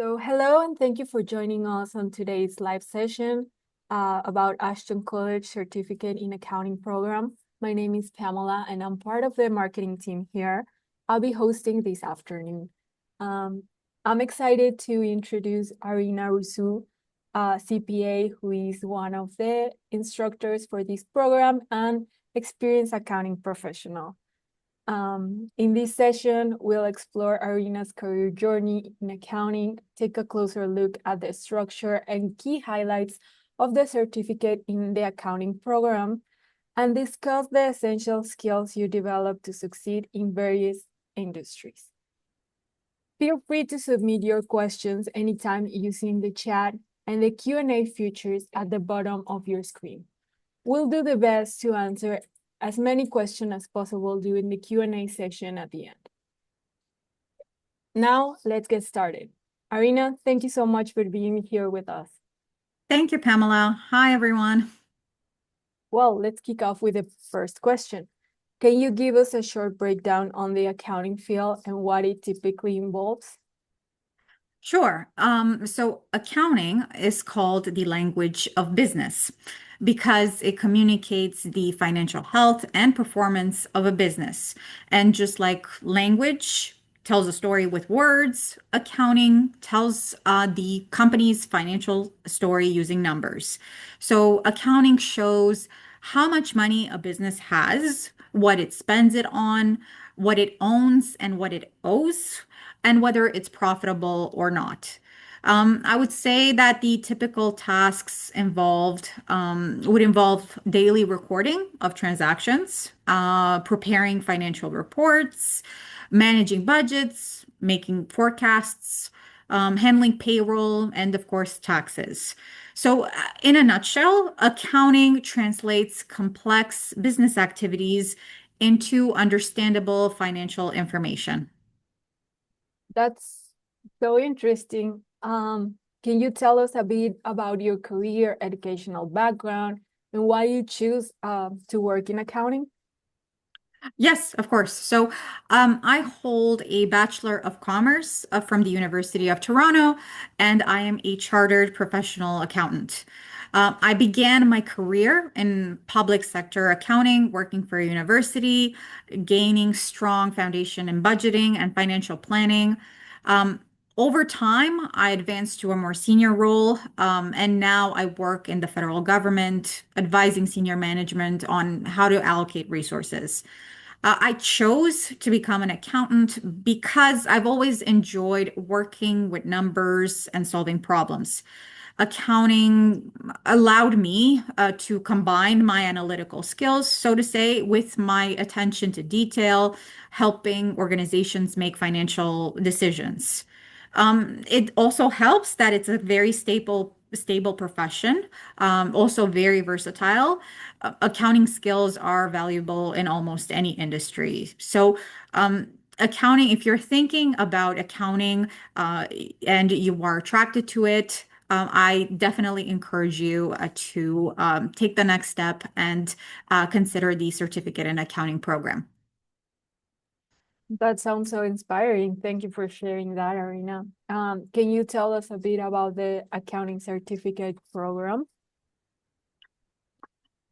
Hello and thank you for joining us on today's live session about Ashton College Certificate in Accounting program. My name is Pamela and I'm part of the marketing team here. I'll be hosting this afternoon. I'm excited to introduce Arina Rusu, CPA, who is one of the instructors for this program and experienced accounting professional. In this session, we'll explore Arina's career journey in accounting, take a closer look at the structure and key highlights of the certificate in the accounting program, and discuss the essential skills you develop to succeed in various industries. Feel free to submit your questions anytime using the chat and the Q&A features at the bottom of your screen. We'll do the best to answer as many questions as possible during the Q&A session at the end. Now, let's get started. Arina, thank you so much for being here with us. Thank you, Pamela. Hi, everyone. Well, let's kick off with the first question. Can you give us a short breakdown on the accounting field and what it typically involves? Sure. So accounting is called the language of business because it communicates the financial health and performance of a business. And just like language tells a story with words, accounting tells the company's financial story using numbers. So accounting shows how much money a business has, what it spends it on, what it owns, and what it owes, and whether it's profitable or not. I would say that the typical tasks involved would involve daily recording of transactions, preparing financial reports, managing budgets, making forecasts, handling payroll, and of course, taxes. So, in a nutshell, accounting translates complex business activities into understandable financial information. That's so interesting. Can you tell us a bit about your career, educational background, and why you choose to work in accounting? Yes, of course. So I hold a Bachelor of Commerce from the University of Toronto, and I am a chartered professional accountant. I began my career in public sector accounting, working for a university, gaining strong foundation in budgeting and financial planning. Um, Over time, I advanced to a more senior role, and now I work in the federal government, advising senior management on how to allocate resources. I chose to become an accountant because I've always enjoyed working with numbers and solving problems. Accounting allowed me to combine my analytical skills, so to say, with my attention to detail, helping organizations make financial decisions. It also helps that it's a very stable profession, also very versatile. Accounting skills are valuable in almost any industry. So, accounting, if you're thinking about accounting and you are attracted to it, I definitely encourage you to take the next step and consider the certificate in accounting program. That sounds so inspiring. Thank you for sharing that, Arina. Can you tell us a bit about the accounting certificate program?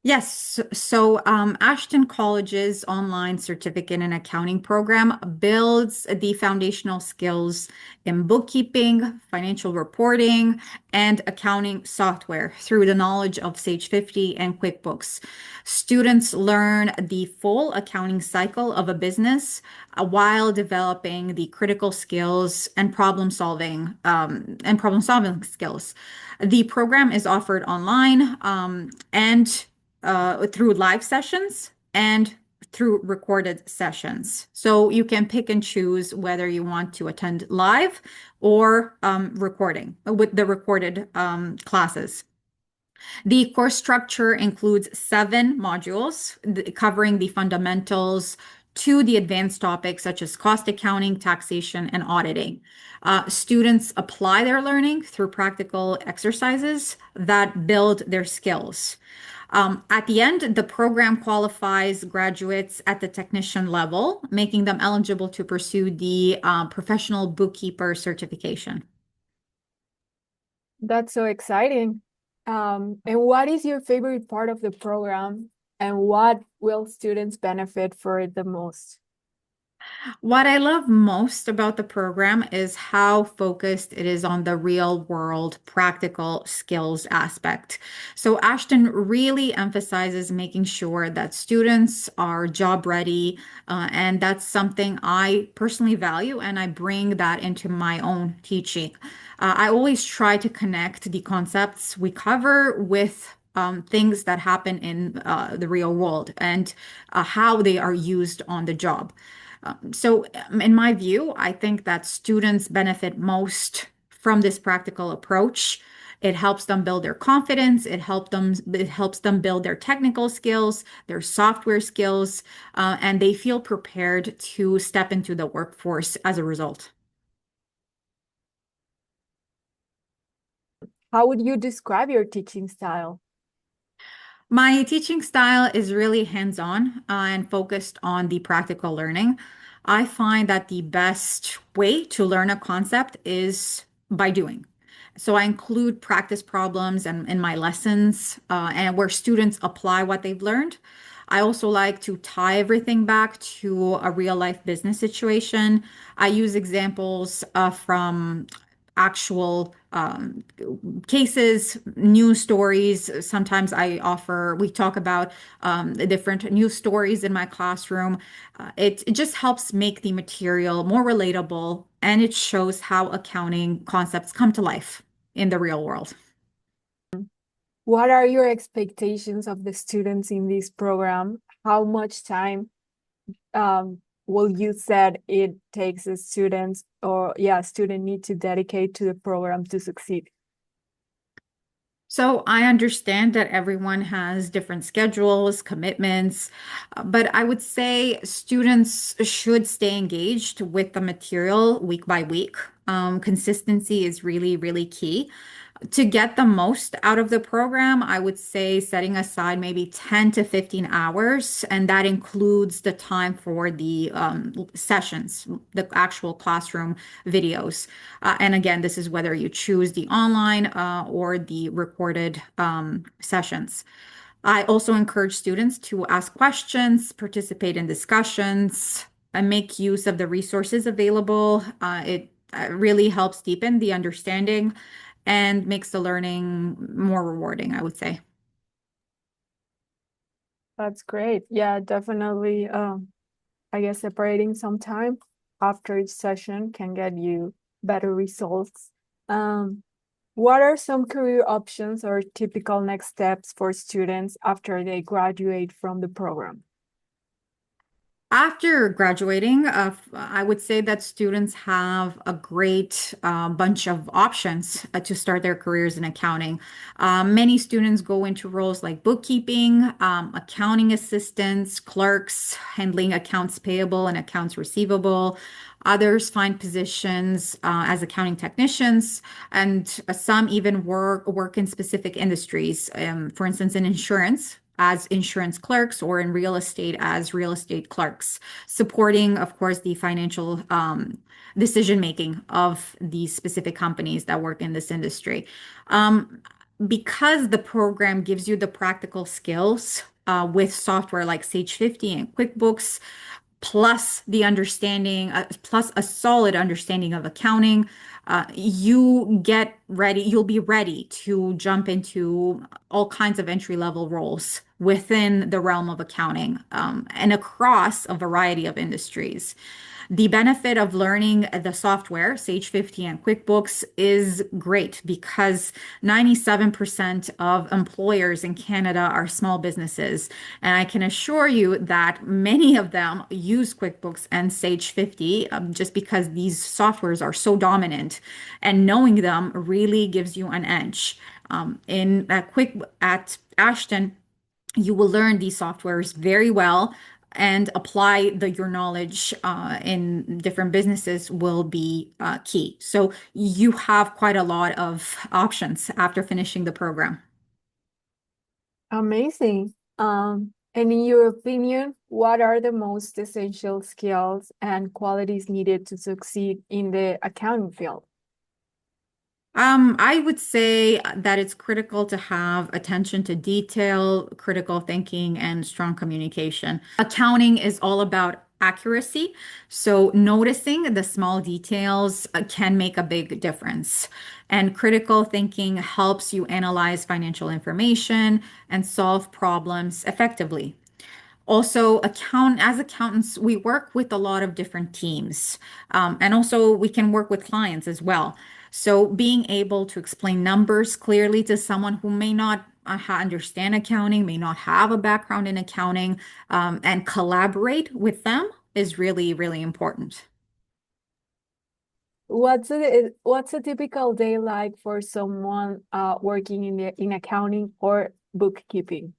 Yes, so Ashton College's online certificate in accounting program builds the foundational skills in bookkeeping, financial reporting, and accounting software through the knowledge of Sage 50 and QuickBooks. Students learn the full accounting cycle of a business while developing the critical skills and problem solving skills. The program is offered online and through live sessions and through recorded sessions. So you can pick and choose whether you want to attend live or recording with the recorded classes. The course structure includes 7 modules covering the fundamentals to the advanced topics such as cost accounting, taxation, and auditing. Students apply their learning through practical exercises that build their skills. At the end, the program qualifies graduates at the technician level, making them eligible to pursue the professional bookkeeper certification. That's so exciting. And what is your favorite part of the program, and what will students benefit for it the most? What I love most about the program is how focused it is on the real world practical skills aspect. So, Ashton really emphasizes making sure that students are job ready, and that's something I personally value, and I bring that into my own teaching. I always try to connect the concepts we cover with things that happen in the real world and how they are used on the job. In my view, I think that students benefit most from this practical approach. It helps them build their confidence. It helps them build their technical skills, their software skills, and they feel prepared to step into the workforce as a result. How would you describe your teaching style? My teaching style is really hands-on and focused on the practical learning. I find that the best way to learn a concept is by doing. So I include practice problems and in my lessons and where students apply what they've learned. I also like to tie everything back to a real life business situation. I use examples from actual cases, news stories. Sometimes we talk about the different news stories in my classroom. It just helps make the material more relatable and it shows how accounting concepts come to life in the real world. What are your expectations of the students in this program? How much time will you said it takes a student need to dedicate to the program to succeed? So I understand that everyone has different schedules, commitments, but I would say students should stay engaged with the material week by week. Consistency is really, really key. To get the most out of the program, I would say setting aside maybe 10 to 15 hours, and that includes the time for the sessions, the actual classroom videos. And again, this is whether you choose the online or the recorded sessions. I also encourage students to ask questions, participate in discussions, and make use of the resources available. It really helps deepen the understanding and makes the learning more rewarding, I would say. That's great. Yeah, definitely. I guess separating some time after each session can get you better results. Um, what are some career options or typical next steps for students after they graduate from the program? After graduating, I would say that students have a great bunch of options to start their careers in accounting. Many students go into roles like bookkeeping, accounting assistants, clerks, handling accounts payable and accounts receivable. Others find positions as accounting technicians, and some even work in specific industries. For instance, in insurance as insurance clerks or in real estate as real estate clerks, supporting, of course, the financial decision making of these specific companies that work in this industry. Um, because the program gives you the practical skills with software like Sage 50 and QuickBooks, plus the understanding, plus a solid understanding of accounting, you'll be ready to jump into all kinds of entry level roles within the realm of accounting and across a variety of industries. The benefit of learning the software, Sage 50 and QuickBooks, is great because 97% of employers in Canada are small businesses. And I can assure you that many of them use QuickBooks and Sage 50 just because these softwares are so dominant. And knowing them really gives you an edge. At Ashton, you will learn these softwares very well and apply your knowledge in different businesses will be key. So you have quite a lot of options after finishing the program. Amazing. And in your opinion, what are the most essential skills and qualities needed to succeed in the accounting field? I would say that it's critical to have attention to detail, critical thinking, and strong communication. Accounting is all about accuracy, so noticing the small details can make a big difference. And critical thinking helps you analyze financial information and solve problems effectively. Also, as accountants, we work with a lot of different teams. And also we can work with clients as well. So being able to explain numbers clearly to someone who may not understand accounting, may not have a background in accounting, and collaborate with them is really, really important. What's a typical day like for someone working in accounting or bookkeeping?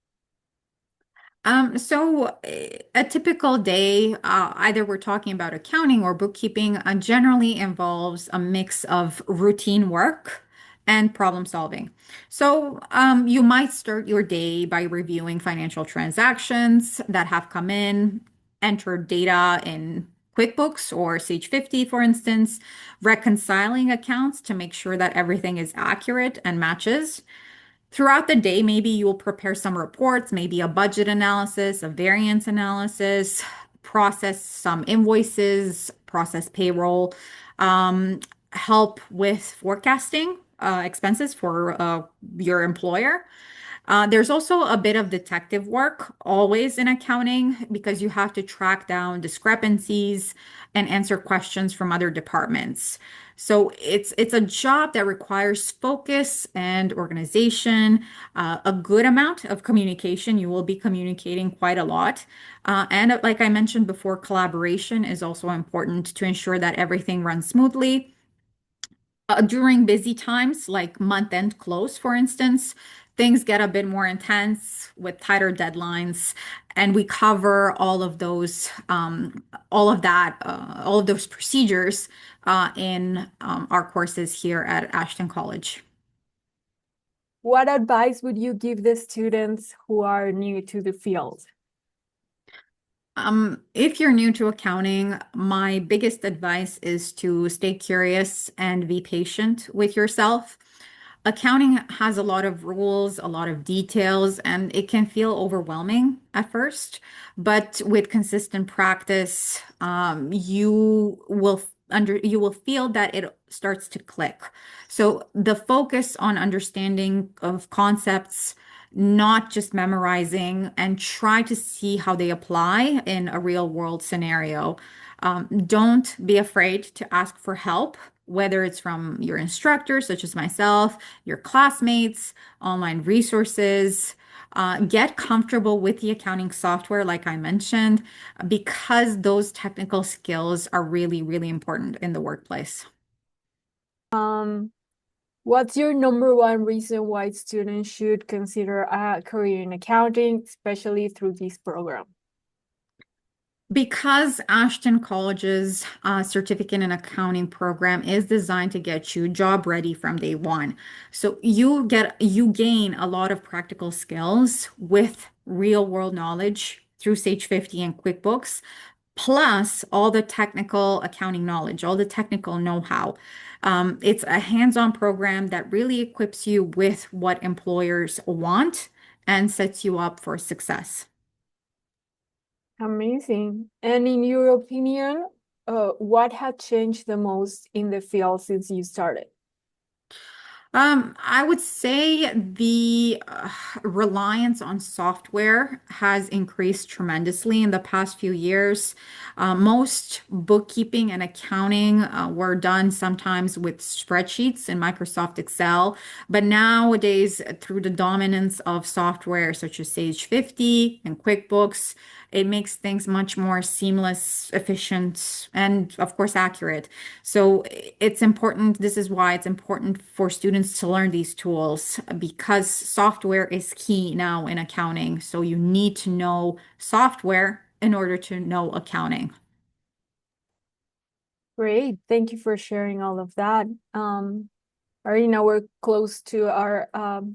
A typical day, either we're talking about accounting or bookkeeping, generally involves a mix of routine work and problem solving. You might start your day by reviewing financial transactions that have come in, enter data in QuickBooks or Sage 50, for instance, reconciling accounts to make sure that everything is accurate and matches. Throughout the day, maybe you will prepare some reports, maybe a budget analysis, a variance analysis, process some invoices, process payroll, um, help with forecasting expenses for your employer. There's also a bit of detective work always in accounting because you have to track down discrepancies and answer questions from other departments. So it's a job that requires focus and organization, a good amount of communication. You will be communicating quite a lot. And like I mentioned before, collaboration is also important to ensure that everything runs smoothly. During busy times, like month-end close, for instance, things get a bit more intense with tighter deadlines, and we cover all of those procedures in our courses here at Ashton College. What advice would you give the students who are new to the field? If you're new to accounting, my biggest advice is to stay curious and be patient with yourself. Accounting has a lot of rules, a lot of details, and it can feel overwhelming at first. But with consistent practice, you will feel that it starts to click. So the focus on understanding of concepts, not just memorizing, and try to see how they apply in a real world scenario. Don't be afraid to ask for help, whether it's from your instructor, such as myself, your classmates, online resources. Get comfortable with the accounting software, like I mentioned, because those technical skills are really, really important in the workplace. Um, what's your number one reason why students should consider a career in accounting, especially through this program? Because Ashton College's certificate in accounting program is designed to get you job ready from day one. So you gain a lot of practical skills with real world knowledge through Sage 50 and QuickBooks, plus all the technical accounting knowledge, all the technical know-how. It's a hands-on program that really equips you with what employers want and sets you up for success. Amazing. And in your opinion, what had changed the most in the field since you started? I would say the reliance on software has increased tremendously in the past few years. Most bookkeeping and accounting were done sometimes with spreadsheets in Microsoft Excel, but nowadays, through the dominance of software such as Sage 50 and QuickBooks, it makes things much more seamless, efficient, and of course, accurate. So it's important. This is why it's important for students to learn these tools because software is key now in accounting. So you need to know software in order to know accounting. Great. Thank you for sharing all of that. Arina, we're close to our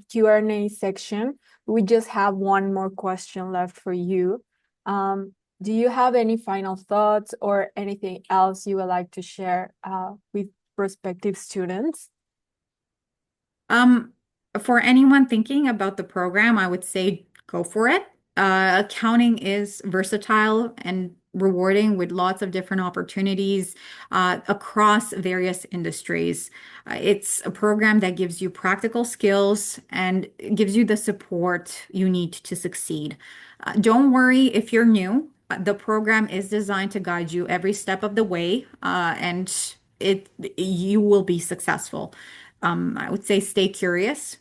Q&A section. We just have one more question left for you. Do you have any final thoughts or anything else you would like to share with prospective students? Um, for anyone thinking about the program, I would say go for it. Accounting is versatile and rewarding with lots of different opportunities across various industries. It's a program that gives you practical skills and gives you the support you need to succeed. Don't worry if you're new. The program is designed to guide you every step of the way, and it you will be successful. I would say stay curious,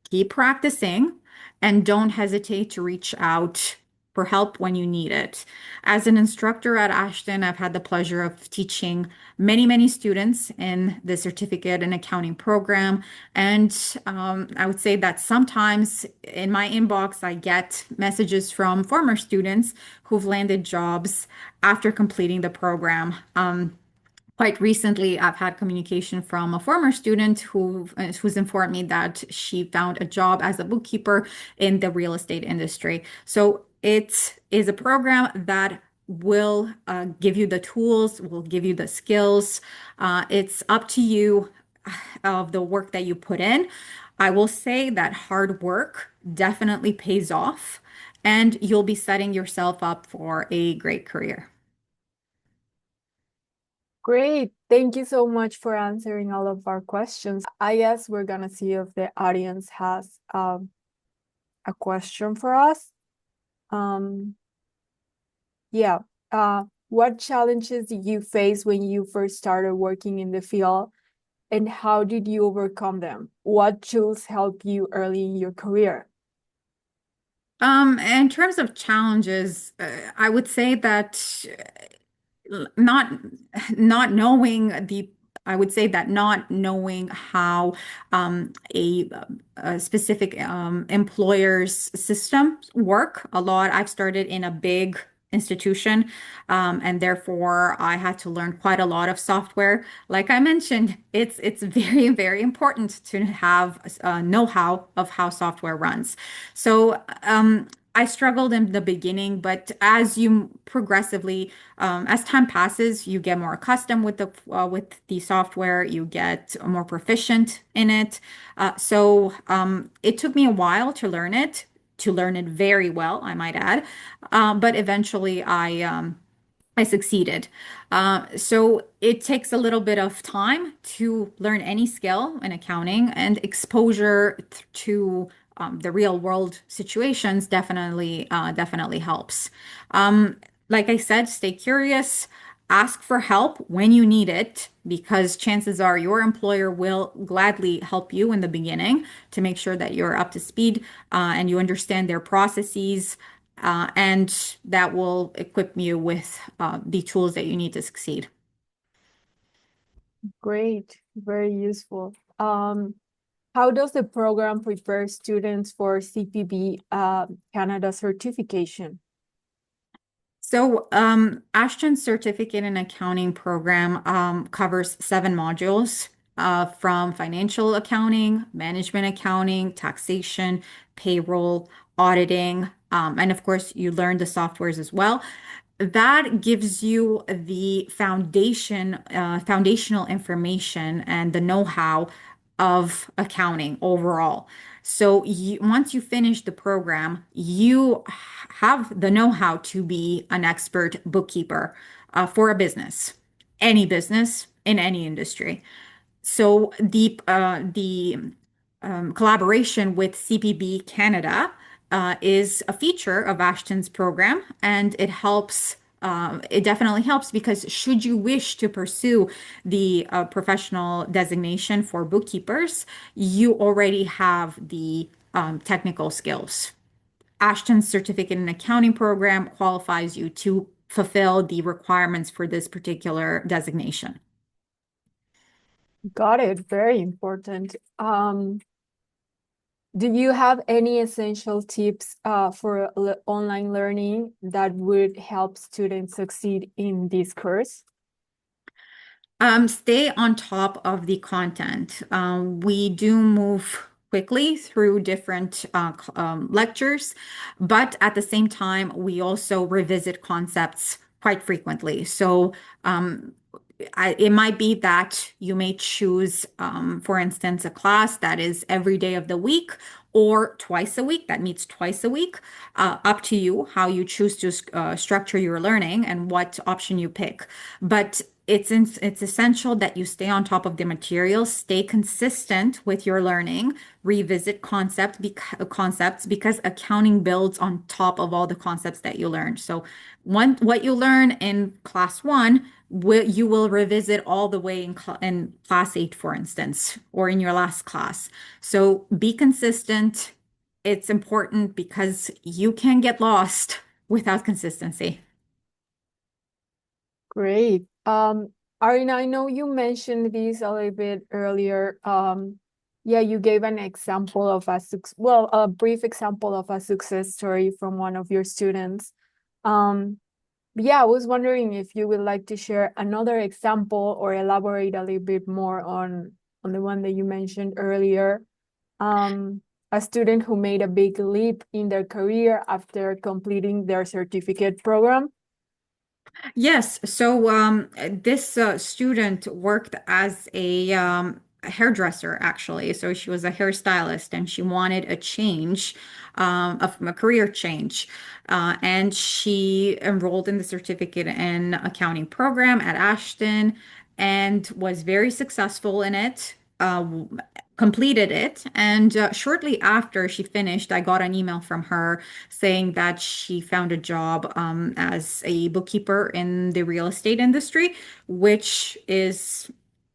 keep practicing, and don't hesitate to reach out for help when you need it. As an instructor at Ashton, I've had the pleasure of teaching many, many students in the certificate in accounting program. And I would say that sometimes in my inbox, I get messages from former students who've landed jobs after completing the program. Quite recently, I've had communication from a former student who's informed me that she found a job as a bookkeeper in the real estate industry. So it is a program that will give you the tools, will give you the skills. It's up to you of the work that you put in. I will say that hard work definitely pays off, and you'll be setting yourself up for a great career. Great. Thank you so much for answering all of our questions. I guess we're gonna see if the audience has a question for us. Um, yeah. What challenges did you face when you first started working in the field, and how did you overcome them? What tools helped you early in your career? In terms of challenges, I would say that not not knowing the I would say that not knowing how a specific employer's systems work a lot. I've started in a big institution, and therefore I had to learn quite a lot of software. Like I mentioned, it's very, very important to have know-how of how software runs. So I struggled in the beginning, but as you progressively, as time passes, you get more accustomed with the software. You get more proficient in it. So it took me a while to learn it very well, I might add. But eventually, I succeeded. So it takes a little bit of time to learn any skill in accounting, and exposure to the real world situations definitely helps. Um, like I said, stay curious, ask for help when you need it, because chances are your employer will gladly help you in the beginning to make sure that you're up to speed and you understand their processes and that will equip you with the tools that you need to succeed. Great, very useful. How does the program prepare students for CPB Canada certification? So Ashton's certificate in accounting program covers 7 modules from financial accounting, management accounting, taxation, payroll, auditing, and of course, you learn the softwares as well. That gives you the foundational information and the know-how of accounting overall. So once you finish the program, you have the know-how to be an expert bookkeeper for a business, any business in any industry. So the collaboration with CPB Canada is a feature of Ashton's program, and it helps. It definitely helps because should you wish to pursue the professional designation for bookkeepers, you already have the technical skills. Ashton's certificate in accounting program qualifies you to fulfill the requirements for this particular designation. Got it. Very important. Do you have any essential tips for online learning that would help students succeed in this course? Stay on top of the content. We do move quickly through different lectures, but at the same time, we also revisit concepts quite frequently. So it might be that you may choose, for instance, a class that is every day of the week or twice a week, that meets twice a week. Up to you how you choose to structure your learning and what option you pick. But it's essential that you stay on top of the material, stay consistent with your learning, revisit concepts because accounting builds on top of all the concepts that you learned. So what you learn in class one, you will revisit all the way in class eight, for instance, or in your last class. So be consistent. It's important because you can get lost without consistency. Great. Arina, I know you mentioned this a little bit earlier. Yeah, you gave an example of a brief example of a success story from one of your students. Um, yeah, I was wondering if you would like to share another example or elaborate a little bit more on the one that you mentioned earlier. A student who made a big leap in their career after completing their certificate program. Yes, so this student worked as a hairdresser, actually. So she was a hairstylist and she wanted a change, a career change. And she enrolled in the certificate in accounting program at Ashton and was very successful in it. Completed it. And shortly after she finished, I got an email from her saying that she found a job as a bookkeeper in the real estate industry, which is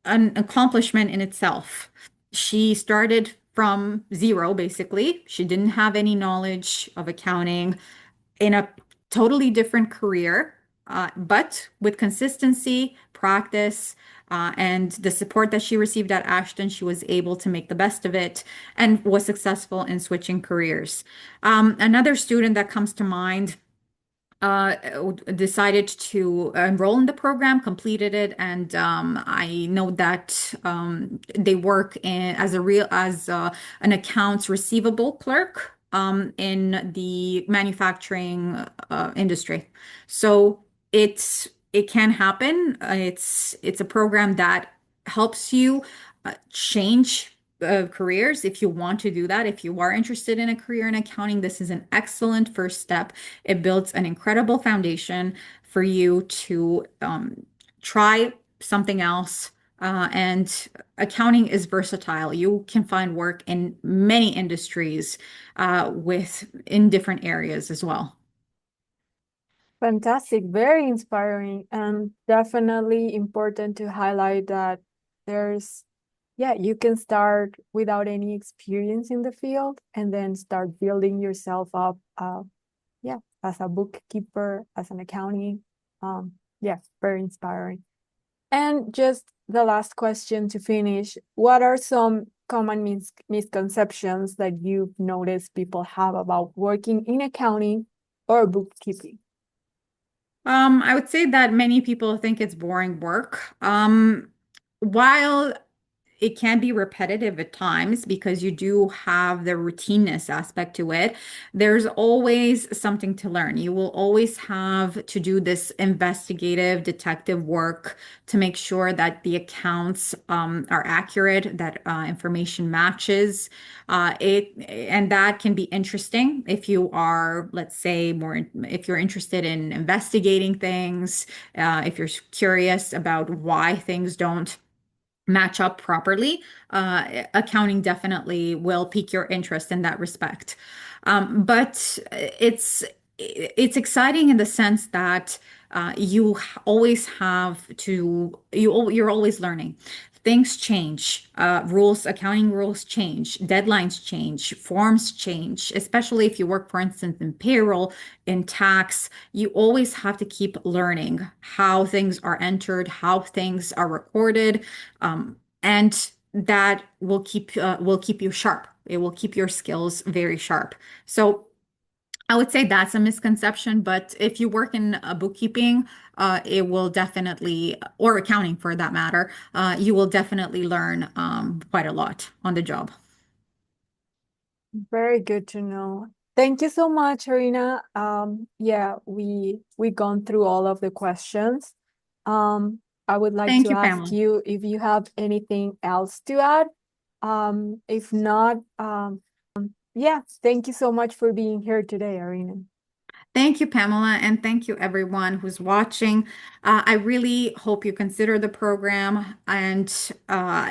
an accomplishment in itself. She started from zero, basically. She didn't have any knowledge of accounting in a totally different career, but with consistency, practice, and the support that she received at Ashton, she was able to make the best of it and was successful in switching careers. Another student that comes to mind uh, decided to enroll in the program, completed it, and I know that they work as an accounts receivable clerk in the manufacturing industry. So it can happen. It's a program that helps you change careers if you want to do that. If you are interested in a career in accounting, this is an excellent first step. It builds an incredible foundation for you to try something else. And accounting is versatile. You can find work in many industries in different areas as well. Fantastic, very inspiring, and definitely important to highlight that there's, yeah, you can start without any experience in the field and then start building yourself up, yeah, as a bookkeeper, as an accounting. Yeah, very inspiring. And just the last question to finish, what are some common misconceptions that you've noticed people have about working in accounting or bookkeeping? I would say that many people think it's boring work. While it can be repetitive at times because you do have the routineness aspect to it. There's always something to learn. You will always have to do this investigative detective work to make sure that the accounts are accurate, that information matches. And that can be interesting if you are, let's say, if you're interested in investigating things, if you're curious about why things don't match up properly, accounting definitely will pique your interest in that respect. But it's exciting in the sense that always you're always learning. Things change, accounting rules change, deadlines change, forms change, especially if you work, for instance, in payroll, in tax. You always have to keep learning how things are entered, how things are recorded, and that will keep you sharp. It will keep your skills very sharp. So I would say that's a misconception, but if you work in bookkeeping, it will definitely, or accounting for that matter, you will definitely learn quite a lot on the job. Very good to know. Thank you so much, Arina. Yeah, we gone through all of the questions. Um, I would like Thank to you, ask Pamela. you if you have anything else to add. If not, yeah, thank you so much for being here today, Arina. Thank you, Pamela, and thank you everyone who's watching. I really hope you consider the program. And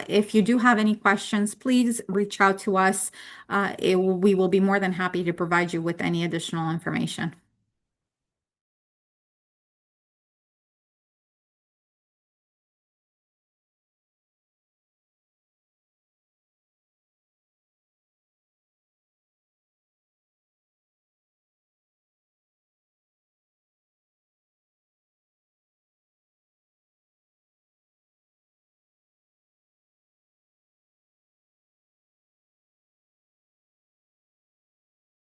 if you do have any questions, please reach out to us. We will be more than happy to provide you with any additional information.